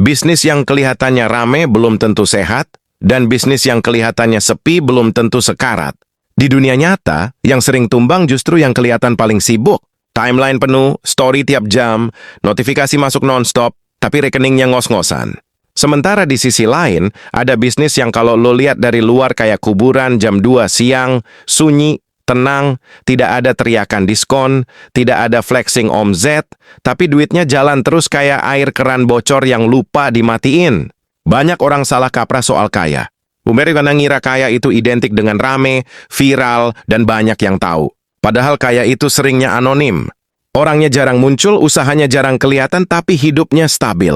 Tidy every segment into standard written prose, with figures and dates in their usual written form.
Bisnis yang kelihatannya rame belum tentu sehat, dan bisnis yang kelihatannya sepi belum tentu sekarat. Di dunia nyata, yang sering tumbang justru yang kelihatan paling sibuk. Timeline penuh, story tiap jam, notifikasi masuk non-stop, tapi rekeningnya ngos-ngosan. Sementara di sisi lain, ada bisnis yang kalau lo lihat dari luar kayak kuburan jam 2 siang, sunyi, tenang, tidak ada teriakan diskon, tidak ada flexing omzet, tapi duitnya jalan terus kayak air keran bocor yang lupa dimatiin. Banyak orang salah kaprah soal kaya. Bumeri karena ngira kaya itu identik dengan rame, viral, dan banyak yang tahu. Padahal kaya itu seringnya anonim. Orangnya jarang muncul, usahanya jarang kelihatan, tapi hidupnya stabil.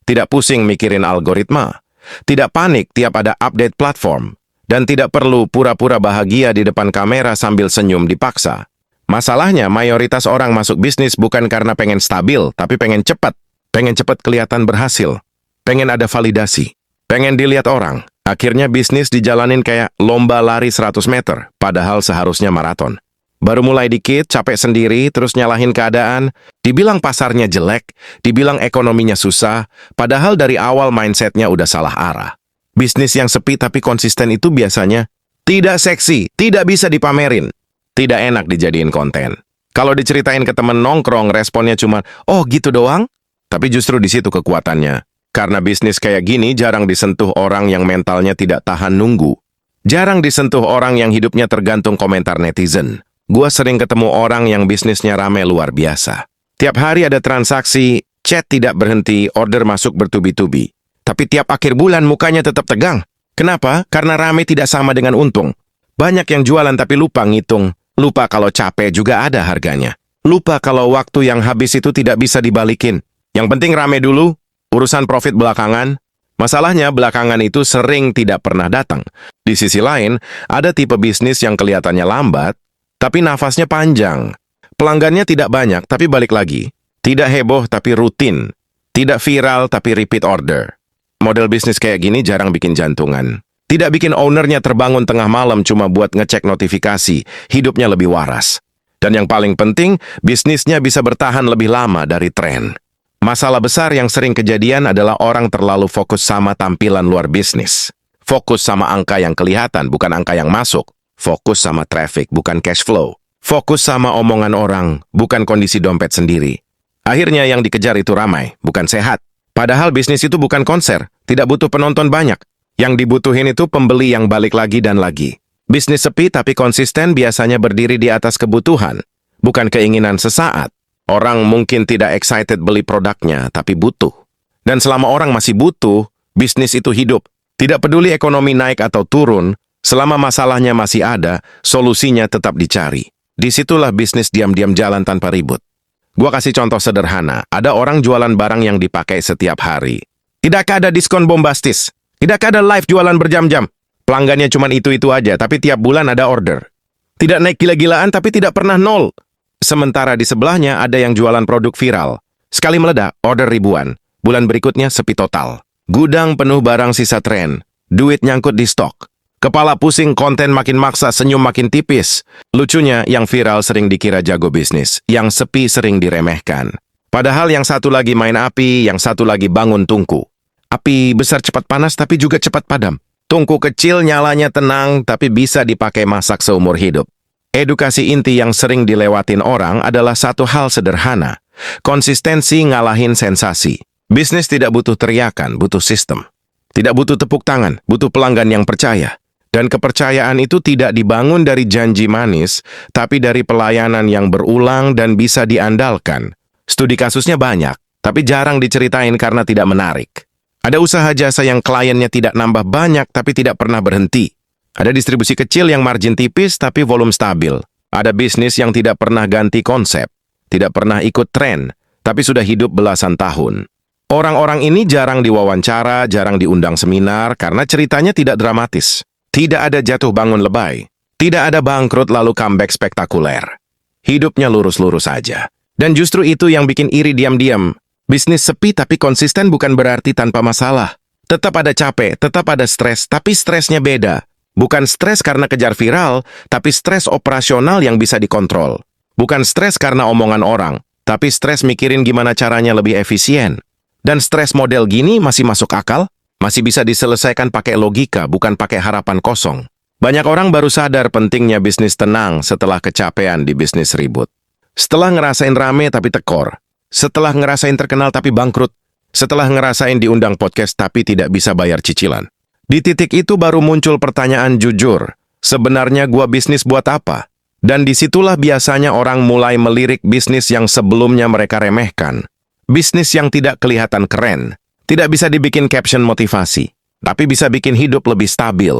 Tidak pusing mikirin algoritma. Tidak panik tiap ada update platform. Dan tidak perlu pura-pura bahagia di depan kamera sambil senyum dipaksa. Masalahnya, mayoritas orang masuk bisnis bukan karena pengen stabil, tapi pengen cepat. Pengen cepat kelihatan berhasil. Pengen ada validasi. Pengen dilihat orang. Akhirnya bisnis dijalanin kayak lomba lari 100 meter, padahal seharusnya maraton. Baru mulai dikit, capek sendiri, terus nyalahin keadaan. Dibilang pasarnya jelek, dibilang ekonominya susah, padahal dari awal mindsetnya udah salah arah. Bisnis yang sepi tapi konsisten itu biasanya tidak seksi, tidak bisa dipamerin, tidak enak dijadiin konten. Kalau diceritain ke temen nongkrong, responnya cuma, oh gitu doang? Tapi justru di situ kekuatannya. Karena bisnis kayak gini jarang disentuh orang yang mentalnya tidak tahan nunggu. Jarang disentuh orang yang hidupnya tergantung komentar netizen. Gua sering ketemu orang yang bisnisnya rame luar biasa. Tiap hari ada transaksi, chat tidak berhenti, order masuk bertubi-tubi. Tapi tiap akhir bulan mukanya tetap tegang. Kenapa? Karena rame tidak sama dengan untung. Banyak yang jualan tapi lupa ngitung. Lupa kalau capek juga ada harganya. Lupa kalau waktu yang habis itu tidak bisa dibalikin. Yang penting rame dulu. Urusan profit belakangan, masalahnya belakangan itu sering tidak pernah datang. Di sisi lain, ada tipe bisnis yang kelihatannya lambat, tapi nafasnya panjang. Pelanggannya tidak banyak, tapi balik lagi. Tidak heboh, tapi rutin. Tidak viral, tapi repeat order. Model bisnis kayak gini jarang bikin jantungan. Tidak bikin ownernya terbangun tengah malam cuma buat ngecek notifikasi. Hidupnya lebih waras. Dan yang paling penting, bisnisnya bisa bertahan lebih lama dari tren. Masalah besar yang sering kejadian adalah orang terlalu fokus sama tampilan luar bisnis. Fokus sama angka yang kelihatan, bukan angka yang masuk. Fokus sama traffic, bukan cash flow. Fokus sama omongan orang, bukan kondisi dompet sendiri. Akhirnya yang dikejar itu ramai, bukan sehat. Padahal bisnis itu bukan konser, tidak butuh penonton banyak. Yang dibutuhin itu pembeli yang balik lagi dan lagi. Bisnis sepi tapi konsisten biasanya berdiri di atas kebutuhan, bukan keinginan sesaat. Orang mungkin tidak excited beli produknya, tapi butuh. Dan selama orang masih butuh, bisnis itu hidup. Tidak peduli ekonomi naik atau turun, selama masalahnya masih ada, solusinya tetap dicari. Disitulah bisnis diam-diam jalan tanpa ribut. Gua kasih contoh sederhana, ada orang jualan barang yang dipakai setiap hari. Tidakkah ada diskon bombastis? Tidakkah ada live jualan berjam-jam? Pelanggannya cuma itu-itu aja, tapi tiap bulan ada order. Tidak naik gila-gilaan, tapi tidak pernah nol. Sementara di sebelahnya ada yang jualan produk viral. Sekali meledak, order ribuan. Bulan berikutnya sepi total. Gudang penuh barang sisa tren. Duit nyangkut di stok. Kepala pusing, konten makin maksa, senyum makin tipis. Lucunya, yang viral sering dikira jago bisnis. Yang sepi sering diremehkan. Padahal yang satu lagi main api, yang satu lagi bangun tungku. Api besar cepat panas, tapi juga cepat padam. Tungku kecil nyalanya tenang, tapi bisa dipakai masak seumur hidup. Edukasi inti yang sering dilewatin orang adalah satu hal sederhana. Konsistensi ngalahin sensasi. Bisnis tidak butuh teriakan, butuh sistem. Tidak butuh tepuk tangan, butuh pelanggan yang percaya. Dan kepercayaan itu tidak dibangun dari janji manis, tapi dari pelayanan yang berulang dan bisa diandalkan. Studi kasusnya banyak, tapi jarang diceritain karena tidak menarik. Ada usaha jasa yang kliennya tidak nambah banyak, tapi tidak pernah berhenti. Ada distribusi kecil yang margin tipis tapi volume stabil. Ada bisnis yang tidak pernah ganti konsep, tidak pernah ikut tren, tapi sudah hidup belasan tahun. Orang-orang ini jarang diwawancara, jarang diundang seminar karena ceritanya tidak dramatis. Tidak ada jatuh bangun lebay. Tidak ada bangkrut lalu comeback spektakuler. Hidupnya lurus-lurus saja. Dan justru itu yang bikin iri diam-diam. Bisnis sepi tapi konsisten bukan berarti tanpa masalah. Tetap ada capek, tetap ada stres, tapi stresnya beda. Bukan stres karena kejar viral, tapi stres operasional yang bisa dikontrol. Bukan stres karena omongan orang, tapi stres mikirin gimana caranya lebih efisien. Dan stres model gini masih masuk akal? Masih bisa diselesaikan pakai logika, bukan pakai harapan kosong. Banyak orang baru sadar pentingnya bisnis tenang setelah kecapean di bisnis ribut. Setelah ngerasain rame tapi tekor. Setelah ngerasain terkenal tapi bangkrut. Setelah ngerasain diundang podcast tapi tidak bisa bayar cicilan. Di titik itu baru muncul pertanyaan jujur. Sebenarnya gua bisnis buat apa? Dan disitulah biasanya orang mulai melirik bisnis yang sebelumnya mereka remehkan. Bisnis yang tidak kelihatan keren. Tidak bisa dibikin caption motivasi. Tapi bisa bikin hidup lebih stabil.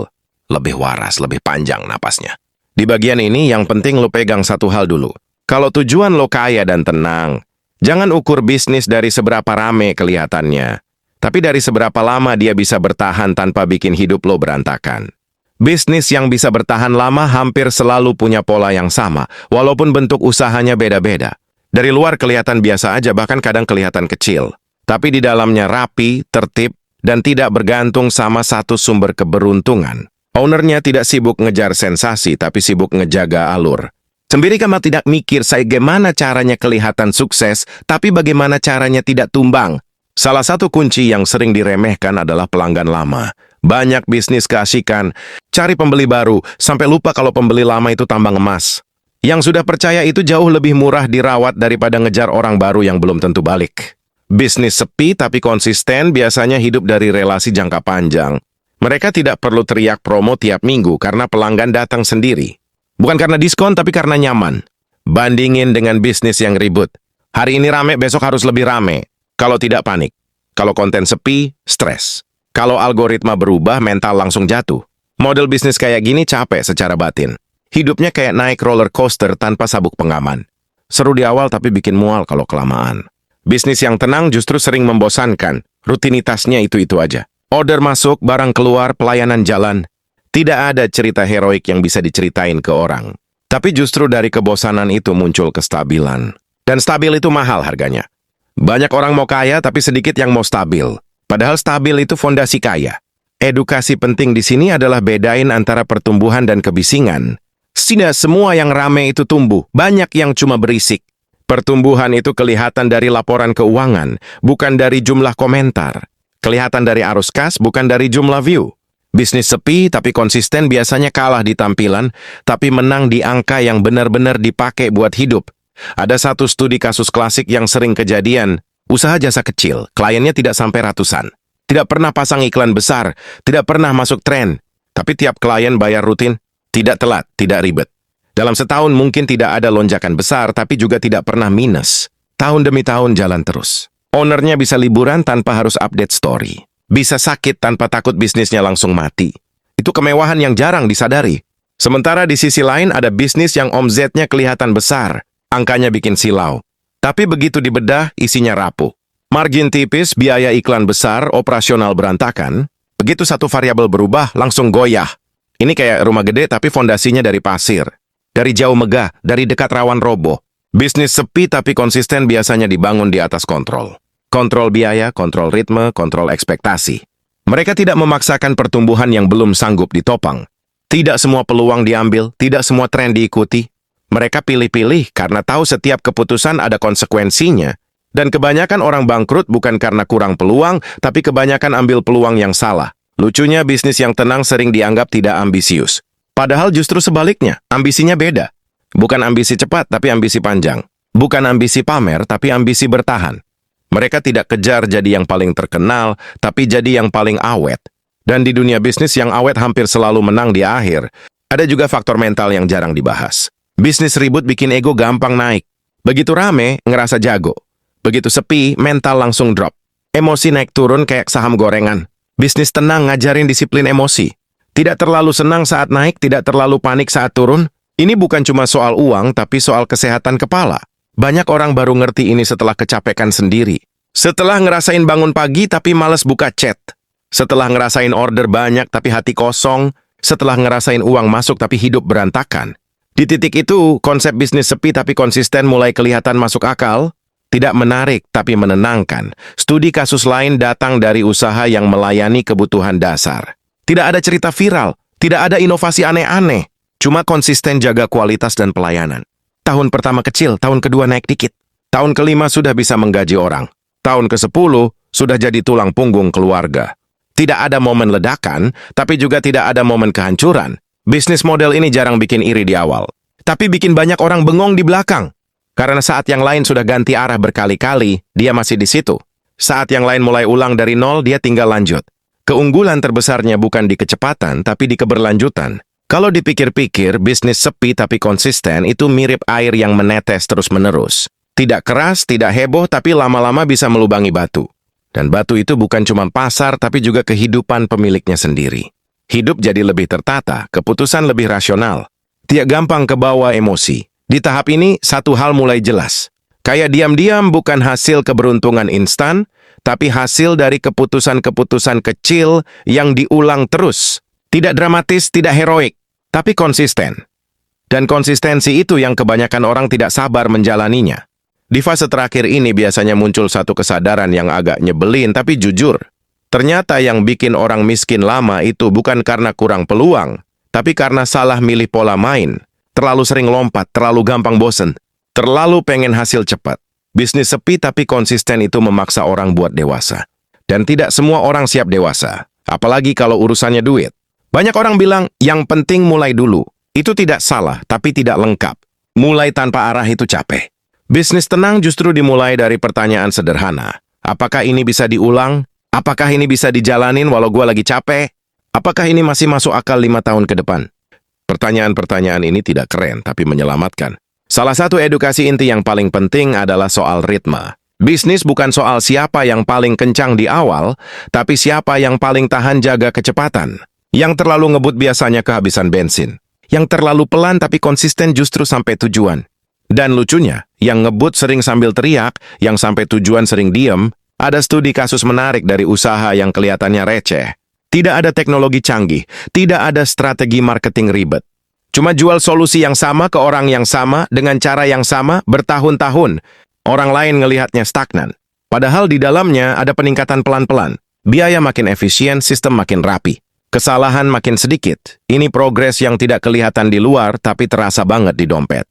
Lebih waras, lebih panjang napasnya. Di bagian ini yang penting lo pegang satu hal dulu. Kalau tujuan lo kaya dan tenang, jangan ukur bisnis dari seberapa rame kelihatannya. Tapi dari seberapa lama dia bisa bertahan tanpa bikin hidup lo berantakan. Bisnis yang bisa bertahan lama hampir selalu punya pola yang sama, walaupun bentuk usahanya beda-beda. Dari luar kelihatan biasa aja, bahkan kadang kelihatan kecil. Tapi di dalamnya rapi, tertib, dan tidak bergantung sama satu sumber keberuntungan. Ownernya tidak sibuk ngejar sensasi, tapi sibuk ngejaga alur. Sendiri kamu tidak mikir saya gimana caranya kelihatan sukses, tapi bagaimana caranya tidak tumbang. Salah satu kunci yang sering diremehkan adalah pelanggan lama. Banyak bisnis keasikan, cari pembeli baru, sampai lupa kalau pembeli lama itu tambang emas. Yang sudah percaya itu jauh lebih murah dirawat daripada ngejar orang baru yang belum tentu balik. Bisnis sepi tapi konsisten biasanya hidup dari relasi jangka panjang. Mereka tidak perlu teriak promo tiap minggu karena pelanggan datang sendiri. Bukan karena diskon, tapi karena nyaman. Bandingin dengan bisnis yang ribut. Hari ini rame, besok harus lebih rame. Kalau tidak panik. Kalau konten sepi, stres. Kalau algoritma berubah, mental langsung jatuh. Model bisnis kayak gini capek secara batin. Hidupnya kayak naik roller coaster tanpa sabuk pengaman. Seru di awal tapi bikin mual kalau kelamaan. Bisnis yang tenang justru sering membosankan. Rutinitasnya itu-itu aja. Order masuk, barang keluar, pelayanan jalan. Tidak ada cerita heroik yang bisa diceritain ke orang. Tapi justru dari kebosanan itu muncul kestabilan. Dan stabil itu mahal harganya. Banyak orang mau kaya tapi sedikit yang mau stabil. Padahal stabil itu fondasi kaya. Edukasi penting di sini adalah bedain antara pertumbuhan dan kebisingan. Tidak semua yang rame itu tumbuh, banyak yang cuma berisik. Pertumbuhan itu kelihatan dari laporan keuangan, bukan dari jumlah komentar. Kelihatan dari arus kas, bukan dari jumlah view. Bisnis sepi tapi konsisten biasanya kalah di tampilan, tapi menang di angka yang benar-benar dipakai buat hidup. Ada satu studi kasus klasik yang sering kejadian. Usaha jasa kecil, kliennya tidak sampai ratusan. Tidak pernah pasang iklan besar, tidak pernah masuk tren. Tapi tiap klien bayar rutin, tidak telat, tidak ribet. Dalam setahun mungkin tidak ada lonjakan besar, tapi juga tidak pernah minus. Tahun demi tahun jalan terus. Ownernya bisa liburan tanpa harus update story. Bisa sakit tanpa takut bisnisnya langsung mati. Itu kemewahan yang jarang disadari. Sementara di sisi lain ada bisnis yang omzetnya kelihatan besar. Angkanya bikin silau. Tapi begitu dibedah, isinya rapuh. Margin tipis, biaya iklan besar, operasional berantakan. Begitu satu variabel berubah, langsung goyah. Ini kayak rumah gede tapi fondasinya dari pasir. Dari jauh megah, dari dekat rawan roboh. Bisnis sepi tapi konsisten biasanya dibangun di atas kontrol. Kontrol biaya, kontrol ritme, kontrol ekspektasi. Mereka tidak memaksakan pertumbuhan yang belum sanggup ditopang. Tidak semua peluang diambil, tidak semua tren diikuti. Mereka pilih-pilih karena tahu setiap keputusan ada konsekuensinya. Dan kebanyakan orang bangkrut bukan karena kurang peluang, tapi kebanyakan ambil peluang yang salah. Lucunya bisnis yang tenang sering dianggap tidak ambisius. Padahal justru sebaliknya, ambisinya beda. Bukan ambisi cepat, tapi ambisi panjang. Bukan ambisi pamer, tapi ambisi bertahan. Mereka tidak kejar jadi yang paling terkenal, tapi jadi yang paling awet. Dan di dunia bisnis yang awet hampir selalu menang di akhir. Ada juga faktor mental yang jarang dibahas. Bisnis ribut bikin ego gampang naik. Begitu rame, ngerasa jago. Begitu sepi, mental langsung drop. Emosi naik turun kayak saham gorengan. Bisnis tenang ngajarin disiplin emosi. Tidak terlalu senang saat naik, tidak terlalu panik saat turun. Ini bukan cuma soal uang, tapi soal kesehatan kepala. Banyak orang baru ngerti ini setelah kecapekan sendiri. Setelah ngerasain bangun pagi tapi males buka chat. Setelah ngerasain order banyak tapi hati kosong. Setelah ngerasain uang masuk tapi hidup berantakan. Di titik itu, konsep bisnis sepi tapi konsisten mulai kelihatan masuk akal. Tidak menarik tapi menenangkan. Studi kasus lain datang dari usaha yang melayani kebutuhan dasar. Tidak ada cerita viral, tidak ada inovasi aneh-aneh. Cuma konsisten jaga kualitas dan pelayanan. Tahun pertama kecil, tahun kedua naik dikit. Tahun kelima sudah bisa menggaji orang. Tahun ke-10 sudah jadi tulang punggung keluarga. Tidak ada momen ledakan, tapi juga tidak ada momen kehancuran. Bisnis model ini jarang bikin iri di awal, tapi bikin banyak orang bengong di belakang. Karena saat yang lain sudah ganti arah berkali-kali, dia masih di situ. Saat yang lain mulai ulang dari nol, dia tinggal lanjut. Keunggulan terbesarnya bukan di kecepatan, tapi di keberlanjutan. Kalau dipikir-pikir, bisnis sepi tapi konsisten itu mirip air yang menetes terus-menerus. Tidak keras, tidak heboh, tapi lama-lama bisa melubangi batu. Dan batu itu bukan cuma pasar, tapi juga kehidupan pemiliknya sendiri. Hidup jadi lebih tertata, keputusan lebih rasional. Tidak gampang kebawa emosi. Di tahap ini, satu hal mulai jelas. Kayak diam-diam bukan hasil keberuntungan instan, tapi hasil dari keputusan-keputusan kecil yang diulang terus. Tidak dramatis, tidak heroik, tapi konsisten. Dan konsistensi itu yang kebanyakan orang tidak sabar menjalaninya. Di fase terakhir ini biasanya muncul satu kesadaran yang agak nyebelin tapi jujur. Ternyata yang bikin orang miskin lama itu bukan karena kurang peluang, tapi karena salah milih pola main. Terlalu sering lompat, terlalu gampang bosen, terlalu pengen hasil cepat. Bisnis sepi tapi konsisten itu memaksa orang buat dewasa. Dan tidak semua orang siap dewasa, apalagi kalau urusannya duit. Banyak orang bilang, yang penting mulai dulu. Itu tidak salah, tapi tidak lengkap. Mulai tanpa arah itu capek. Bisnis tenang justru dimulai dari pertanyaan sederhana. Apakah ini bisa diulang? Apakah ini bisa dijalanin walau gue lagi capek? Apakah ini masih masuk akal 5 tahun ke depan? Pertanyaan-pertanyaan ini tidak keren, tapi menyelamatkan. Salah satu edukasi inti yang paling penting adalah soal ritme. Bisnis bukan soal siapa yang paling kencang di awal, tapi siapa yang paling tahan jaga kecepatan. Yang terlalu ngebut biasanya kehabisan bensin. Yang terlalu pelan tapi konsisten justru sampai tujuan. Dan lucunya, yang ngebut sering sambil teriak, yang sampai tujuan sering diem. Ada studi kasus menarik dari usaha yang kelihatannya receh. Tidak ada teknologi canggih, tidak ada strategi marketing ribet. Cuma jual solusi yang sama ke orang yang sama, dengan cara yang sama, bertahun-tahun. Orang lain ngelihatnya stagnan. Padahal di dalamnya ada peningkatan pelan-pelan. Biaya makin efisien, sistem makin rapi. Kesalahan makin sedikit. Ini progres yang tidak kelihatan di luar, tapi terasa banget di dompet.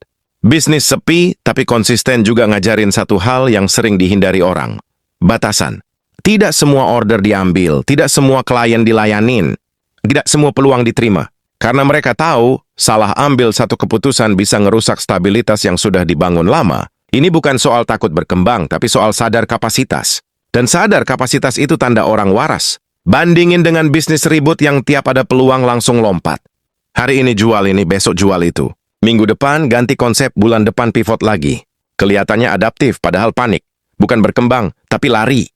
Bisnis sepi, tapi konsisten juga ngajarin satu hal yang sering dihindari orang. Batasan. Tidak semua order diambil, tidak semua klien dilayanin, tidak semua peluang diterima. Karena mereka tahu, salah ambil satu keputusan bisa ngerusak stabilitas yang sudah dibangun lama. Ini bukan soal takut berkembang, tapi soal sadar kapasitas. Dan sadar kapasitas itu tanda orang waras. Bandingin dengan bisnis ribut yang tiap ada peluang langsung lompat. Hari ini jual ini, besok jual itu. Minggu depan ganti konsep, bulan depan pivot lagi. Kelihatannya adaptif, padahal panik. Bukan berkembang, tapi lari.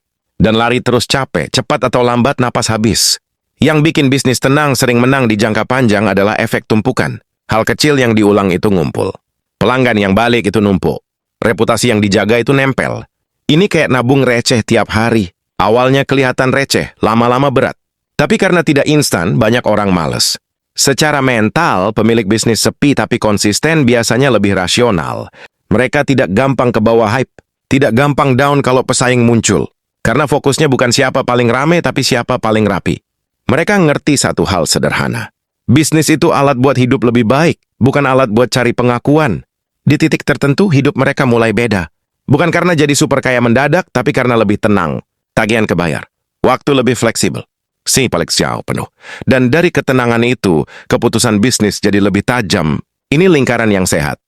Dan lari terus capek, cepat atau lambat napas habis. Yang bikin bisnis tenang sering menang di jangka panjang adalah efek tumpukan. Hal kecil yang diulang itu ngumpul. Pelanggan yang balik itu numpuk. Reputasi yang dijaga itu nempel. Ini kayak nabung receh tiap hari. Awalnya kelihatan receh, lama-lama berat. Tapi karena tidak instan, banyak orang males. Secara mental, pemilik bisnis sepi tapi konsisten biasanya lebih rasional. Mereka tidak gampang ke bawah hype, tidak gampang down kalau pesaing muncul. Karena fokusnya bukan siapa paling rame, tapi siapa paling rapi. Mereka ngerti satu hal sederhana. Bisnis itu alat buat hidup lebih baik, bukan alat buat cari pengakuan. Di titik tertentu, hidup mereka mulai beda. Bukan karena jadi super kaya mendadak, tapi karena lebih tenang. Tagihan kebayar. Waktu lebih fleksibel. Si paling jauh penuh. Dan dari ketenangan itu, keputusan bisnis jadi lebih tajam. Ini lingkaran yang sehat.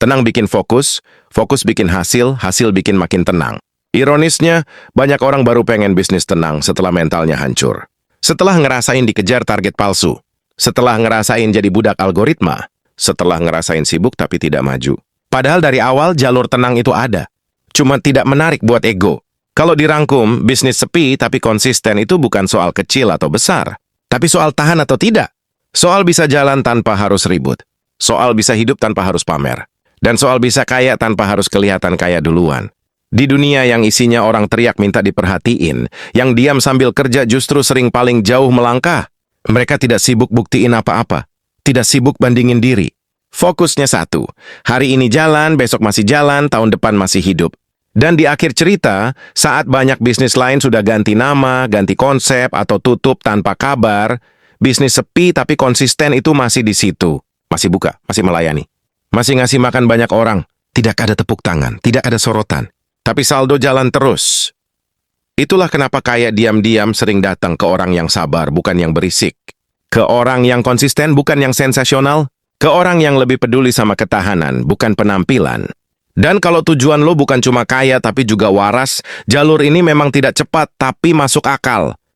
Tenang bikin fokus, fokus bikin hasil, hasil bikin makin tenang. Ironisnya, banyak orang baru pengen bisnis tenang setelah mentalnya hancur. Setelah ngerasain dikejar target palsu. Setelah ngerasain jadi budak algoritma. Setelah ngerasain sibuk tapi tidak maju. Padahal dari awal jalur tenang itu ada. Cuma tidak menarik buat ego. Kalau dirangkum, bisnis sepi tapi konsisten itu bukan soal kecil atau besar. Tapi soal tahan atau tidak. Soal bisa jalan tanpa harus ribut. Soal bisa hidup tanpa harus pamer. Dan soal bisa kaya tanpa harus kelihatan kaya duluan. Di dunia yang isinya orang teriak minta diperhatiin, yang diam sambil kerja justru sering paling jauh melangkah. Mereka tidak sibuk buktiin apa-apa. Tidak sibuk bandingin diri. Fokusnya satu. Hari ini jalan, besok masih jalan, tahun depan masih hidup. Dan di akhir cerita, saat banyak bisnis lain sudah ganti nama, ganti konsep, atau tutup tanpa kabar, bisnis sepi tapi konsisten itu masih di situ. Masih buka, masih melayani. Masih ngasih makan banyak orang. Tidak ada tepuk tangan, tidak ada sorotan. Tapi saldo jalan terus. Itulah kenapa kaya diam-diam sering datang ke orang yang sabar, bukan yang berisik. Ke orang yang konsisten, bukan yang sensasional. Ke orang yang lebih peduli sama ketahanan, bukan penampilan. Dan kalau tujuan lo bukan cuma kaya tapi juga waras, jalur ini memang tidak cepat tapi masuk akal.